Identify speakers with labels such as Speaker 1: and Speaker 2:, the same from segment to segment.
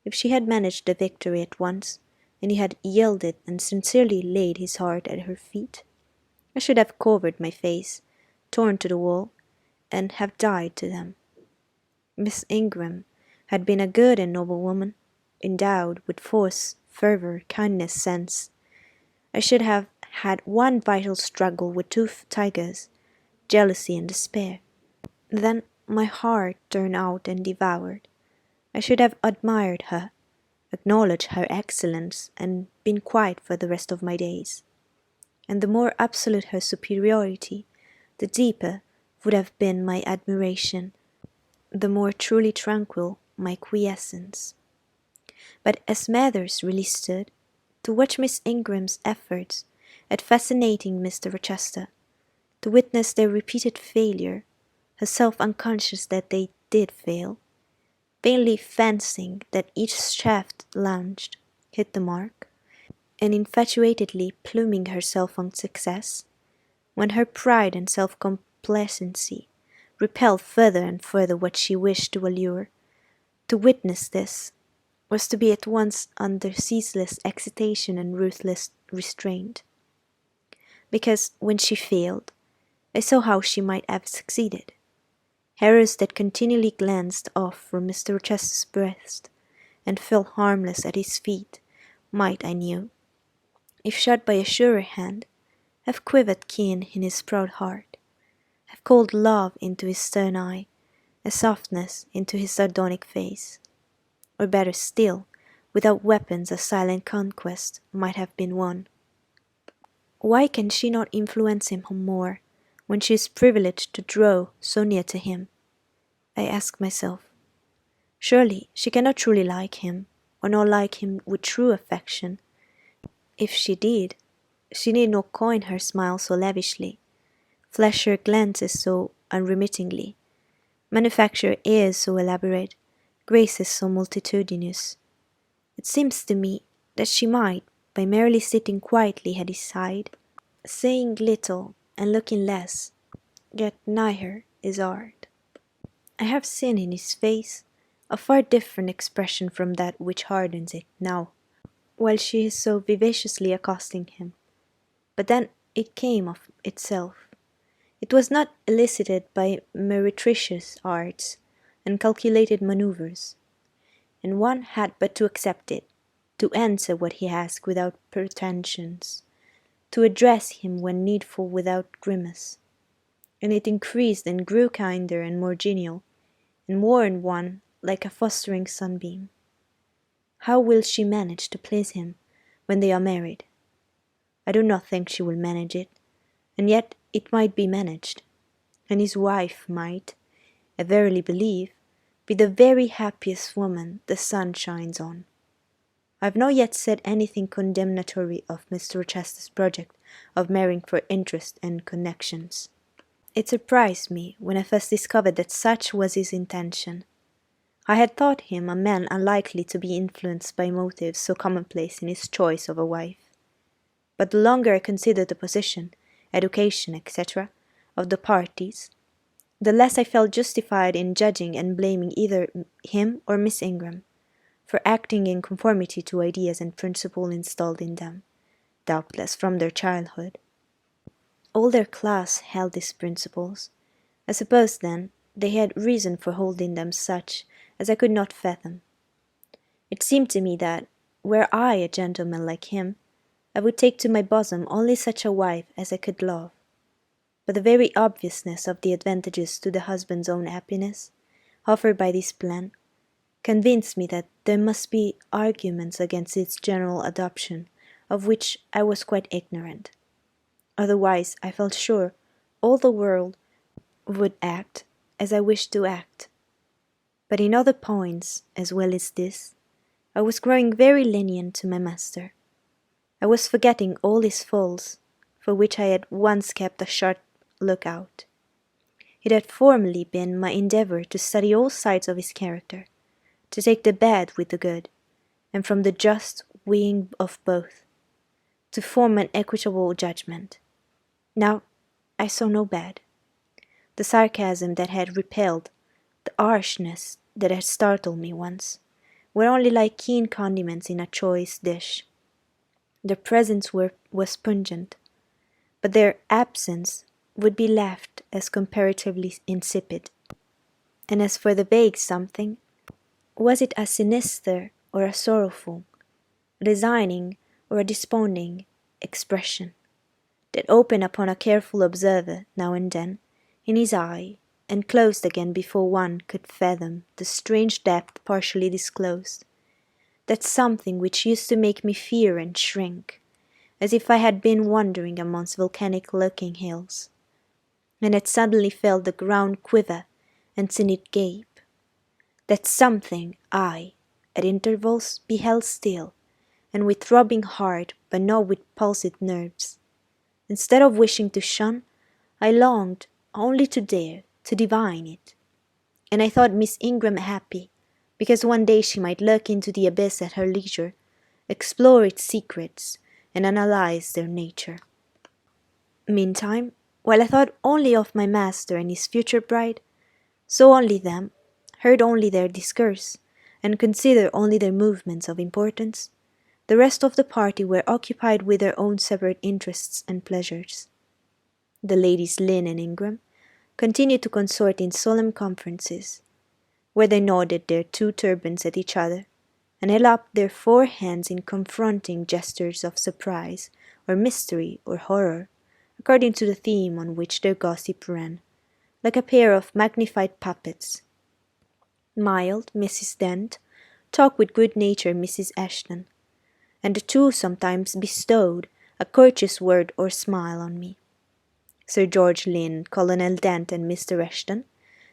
Speaker 1: If she had managed the victory at once, and he had yielded and sincerely laid his heart at her feet, I should have covered my face, torn to the wall, and have died to them. Miss Ingram had been a good and noble woman, endowed with force, fervour, kindness, sense. I should have had one vital struggle with two tigers, jealousy and despair. Then my heart turned out and devoured. I should have admired her, acknowledged her excellence, and been quiet for the rest of my days. And the more absolute her superiority, the deeper would have been my admiration, the more truly tranquil my quiescence. But as matters really stood, to watch Miss Ingram's efforts at fascinating Mr Rochester, to witness their repeated failure, herself unconscious that they did fail, vainly fancying that each shaft launched hit the mark, and infatuatedly pluming herself on success, when her pride and self-complacency repelled further and further what she wished to allure, to witness this was to be at once under ceaseless excitation and ruthless restraint. Because when she failed, I saw how she might have succeeded. Arrows that continually glanced off from Mr. Rochester's breast, and fell harmless at his feet, might, I knew, if shot by a surer hand, have quivered keen in his proud heart, have called love into his stern eye, a softness into his sardonic face. Or better still, without weapons a silent conquest might have been won. Why can she not influence him more, when she is privileged to draw so near to him? I ask myself. Surely she cannot truly like him, or not like him with true affection. If she did, she need not coin her smile so lavishly, flash her glances so unremittingly, manufacture airs so elaborate, graces so multitudinous. It seems to me that she might, by merely sitting quietly at his side, saying little and looking less, get nigh her is art. I have seen in his face a far different expression from that which hardens it now, while she is so vivaciously accosting him. But then it came of itself. It was not elicited by meretricious arts and calculated manoeuvres, and one had but to accept it, to answer what he asked without pretensions, to address him when needful without grimace, and it increased and grew kinder and more genial, and warmed one like a fostering sunbeam. How will she manage to please him when they are married? I do not think she will manage it, and yet it might be managed, and his wife might, I verily believe, be the very happiest woman the sun shines on. I have not yet said anything condemnatory of Mr. Rochester's project of marrying for interest and connections. It surprised me when I first discovered that such was his intention. I had thought him a man unlikely to be influenced by motives so commonplace in his choice of a wife. But the longer I considered the position, education, etc., of the parties, the less I felt justified in judging and blaming either him or Miss Ingram for acting in conformity to ideas and principles installed in them, doubtless from their childhood. All their class held these principles. I suppose, then, they had reason for holding them such as I could not fathom. It seemed to me that, were I a gentleman like him, I would take to my bosom only such a wife as I could love. But the very obviousness of the advantages to the husband's own happiness, offered by this plan, convinced me that there must be arguments against its general adoption, of which I was quite ignorant. Otherwise, I felt sure all the world would act as I wished to act. But in other points, as well as this, I was growing very lenient to my master. I was forgetting all his faults, for which I had once kept a sharp look-out. It had formerly been my endeavour to study all sides of his character, to take the bad with the good, and from the just weighing of both, to form an equitable judgment. Now I saw no bad. The sarcasm that had repelled, the harshness that had startled me once, were only like keen condiments in a choice dish. Their presence was pungent, but their absence would be left as comparatively insipid. And as for the vague something, was it a sinister or a sorrowful, resigning or a desponding expression, that opened upon a careful observer now and then in his eye, and closed again before one could fathom the strange depth partially disclosed, that something which used to make me fear and shrink, as if I had been wandering amongst volcanic-looking hills, and had suddenly felt the ground quiver and seen it gape, that something I, at intervals, beheld still, and with throbbing heart, but not with pulsed nerves. Instead of wishing to shun, I longed only to dare to divine it, and I thought Miss Ingram happy, because one day she might look into the abyss at her leisure, explore its secrets, and analyze their nature. Meantime, while I thought only of my master and his future bride, saw only them, heard only their discourse, and considered only their movements of importance, the rest of the party were occupied with their own separate interests and pleasures. The ladies Lynn and Ingram continued to consort in solemn conferences, where they nodded their two turbans at each other, and held up their four hands in confronting gestures of surprise, or mystery, or horror, according to the theme on which their gossip ran, like a pair of magnified puppets. Mild Mrs. Dent talked with good-natured Mrs. Ashton, and the two sometimes bestowed a courteous word or smile on me. Sir George Lynn, Colonel Dent, and Mr. Ashton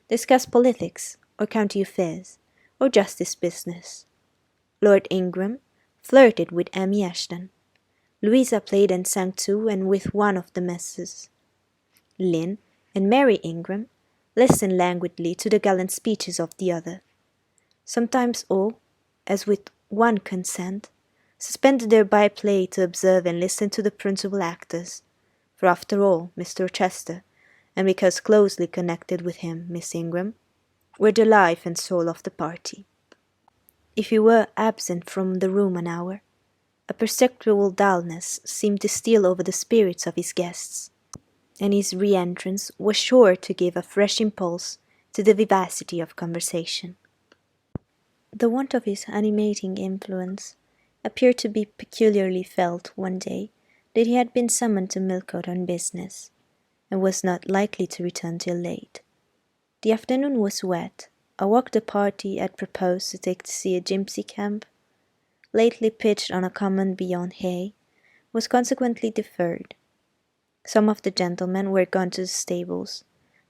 Speaker 1: discussed politics, or county affairs, or justice business. Lord Ingram flirted with Amy Ashton. Louisa played and sang to and with one of the misses. Lynn and Mary Ingram listened languidly to the gallant speeches of the other. Sometimes all, as with one consent, suspended their by-play to observe and listen to the principal actors, for after all, Mr. Rochester, and because closely connected with him, Miss Ingram, were the life and soul of the party. If he were absent from the room an hour, a perceptible dullness seemed to steal over the spirits of his guests, and his re-entrance was sure to give a fresh impulse to the vivacity of conversation. The want of his animating influence appeared to be peculiarly felt one day that he had been summoned to Millcote on business, and was not likely to return till late. The afternoon was wet. A walk the party had proposed to take to see a gipsy camp, lately pitched on a common beyond Hay, was consequently deferred. Some of the gentlemen were gone to the stables.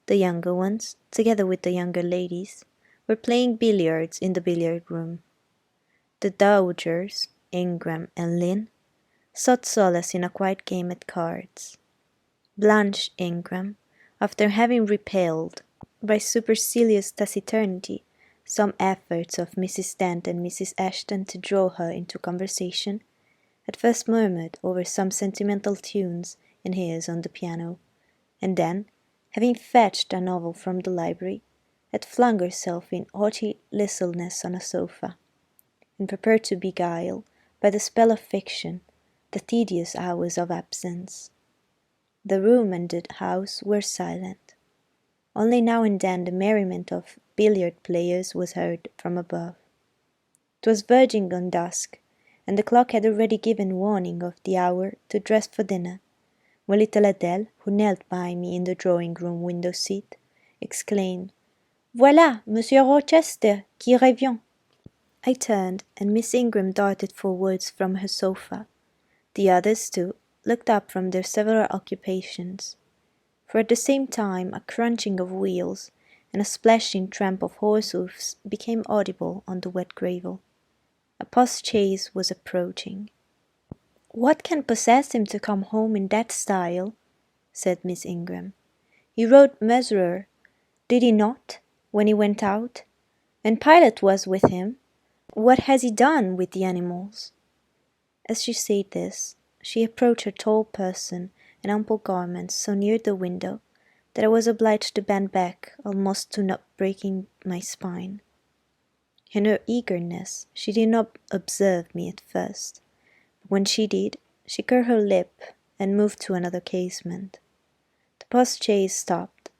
Speaker 1: The younger ones, together with the younger ladies, were playing billiards in the billiard-room. The dowagers, Ingram and Lynn, sought solace in a quiet game at cards. Blanche Ingram, after having repelled, by supercilious taciturnity, some efforts of Mrs. Dent and Mrs. Ashton to draw her into conversation, at first murmured over some sentimental tunes in his on the piano, and then, having fetched a novel from the library, had flung herself in haughty listlessness on a sofa, and prepared to beguile, by the spell of fiction, the tedious hours of absence. The room and the house were silent. Only now and then the merriment of billiard players was heard from above. It was verging on dusk, and the clock had already given warning of the hour to dress for dinner, when little Adele, who knelt by me in the drawing-room window-seat, exclaimed, "Voilà, Mr. Rochester, qui revient!" I turned, and Miss Ingram darted forwards from her sofa. The others, too, looked up from their several occupations, for at the same time a crunching of wheels and a splashing tramp of horse hoofs became audible on the wet gravel. A post-chaise was approaching. "What can possess him to come home in that style?" said Miss Ingram. "He rode Mesrour, did he not, when he went out? And Pilot was with him. What has he done with the animals?" As she said this, she approached her tall person and ample garments so near the window that I was obliged to bend back almost to not breaking my spine. In her eagerness, she did not observe me at first, but when she did, she curled her lip and moved to another casement. The post-chaise stopped.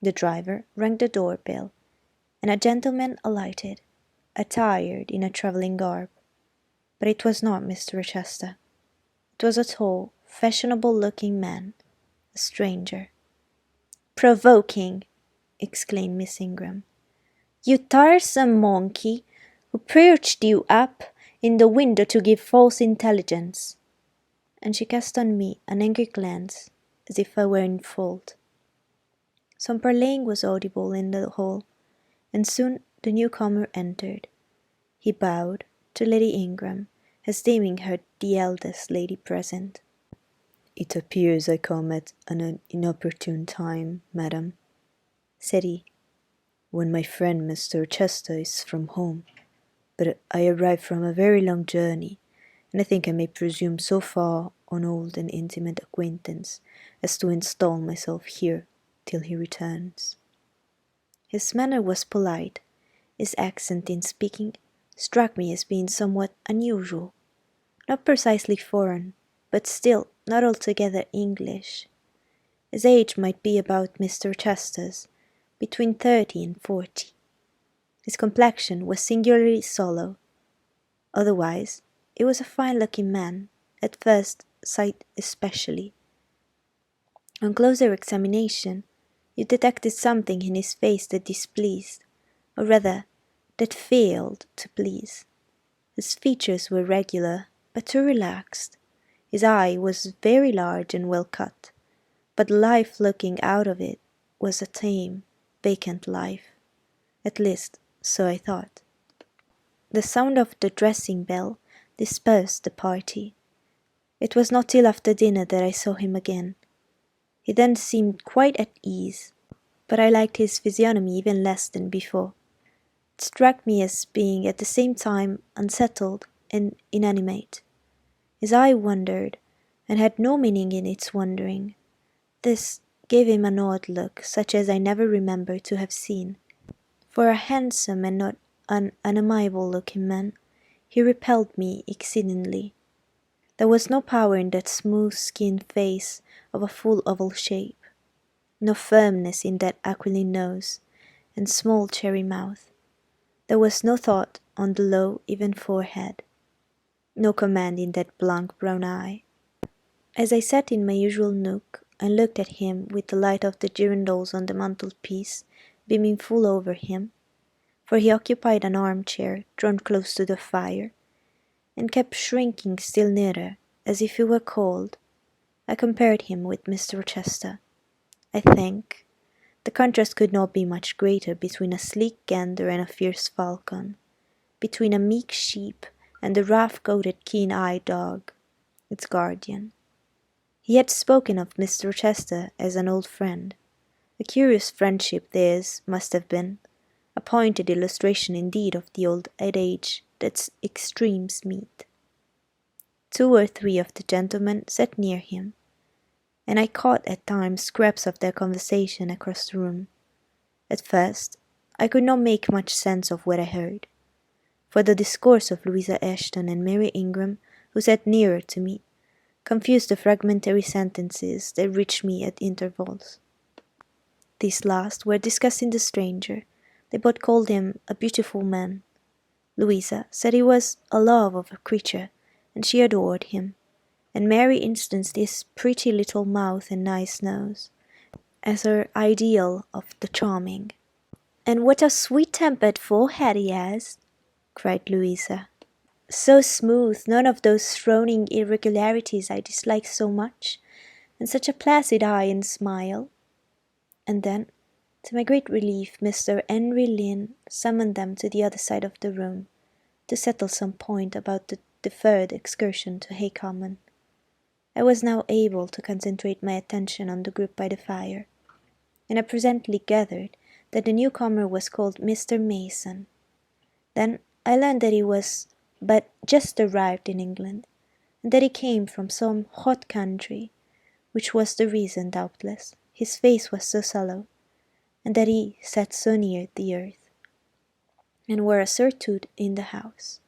Speaker 1: The driver rang the door-bell, and a gentleman alighted, attired in a travelling garb. But it was not Mr. Rochester. It was a tall, fashionable-looking man, a stranger. "Provoking!" exclaimed Miss Ingram. "You tiresome monkey, who perched you up in the window to give false intelligence!" And she cast on me an angry glance, as if I were in fault. Some parleying was audible in the hall, and soon the newcomer entered. He bowed to Lady Ingram, as deeming her the eldest lady present. "It appears I come at an inopportune time, madam," said he, "when my friend Mr. Rochester is from home. But I arrive from a very long journey, and I think I may presume so far on old and intimate acquaintance as to install myself here till he returns." His manner was polite. His accent in speaking struck me as being somewhat unusual, not precisely foreign, but still not altogether English. His age might be about Mr. Rochester's, between 30 and 40. His complexion was singularly sallow. Otherwise, he was a fine-looking man, at first sight especially. On closer examination, you detected something in his face that displeased, or rather, that failed to please. His features were regular, but too relaxed. His eye was very large and well cut, but the life looking out of it was a tame, vacant life. At least, so I thought. The sound of the dressing-bell dispersed the party. It was not till after dinner that I saw him again. He then seemed quite at ease, but I liked his physiognomy even less than before. It struck me as being at the same time unsettled and inanimate. His eye wandered, and had no meaning in its wandering. This gave him an odd look, such as I never remember to have seen. For a handsome and not an unamiable-looking man, he repelled me exceedingly. There was no power in that smooth-skinned face of a full oval shape, no firmness in that aquiline nose and small cherry mouth. There was no thought on the low, even forehead, no command in that blank brown eye. As I sat in my usual nook and looked at him with the light of the girandoles on the mantelpiece beaming full over him, for he occupied an armchair drawn close to the fire, and kept shrinking still nearer, as if he were cold, I compared him with Mr. Rochester. I think the contrast could not be much greater between a sleek gander and a fierce falcon, between a meek sheep and the rough-coated keen-eyed dog, its guardian. He had spoken of Mr. Rochester as an old friend. A curious friendship theirs must have been, a pointed illustration indeed of the old adage that extremes meet. 2 or 3 of the gentlemen sat near him, and I caught at times scraps of their conversation across the room. At first, I could not make much sense of what I heard, for the discourse of Louisa Ashton and Mary Ingram, who sat nearer to me, confused the fragmentary sentences that reached me at intervals. These last were discussing the stranger. They both called him a beautiful man. Louisa said he was a love of a creature, and she adored him, and Mary instanced his pretty little mouth and nice nose as her ideal of the charming. "And what a sweet-tempered forehead he has!" cried Louisa. "So smooth, none of those frowning irregularities I dislike so much, and such a placid eye and smile." And then, to my great relief, Mr. Henry Lynn summoned them to the other side of the room, to settle some point about the deferred excursion to Hay Common. I was now able to concentrate my attention on the group by the fire, and I presently gathered that the newcomer was called Mr. Mason. Then I learned that he was but just arrived in England, and that he came from some hot country, which was the reason, doubtless, his face was so sallow, and that he sat so near the earth. and were a certitude in the house.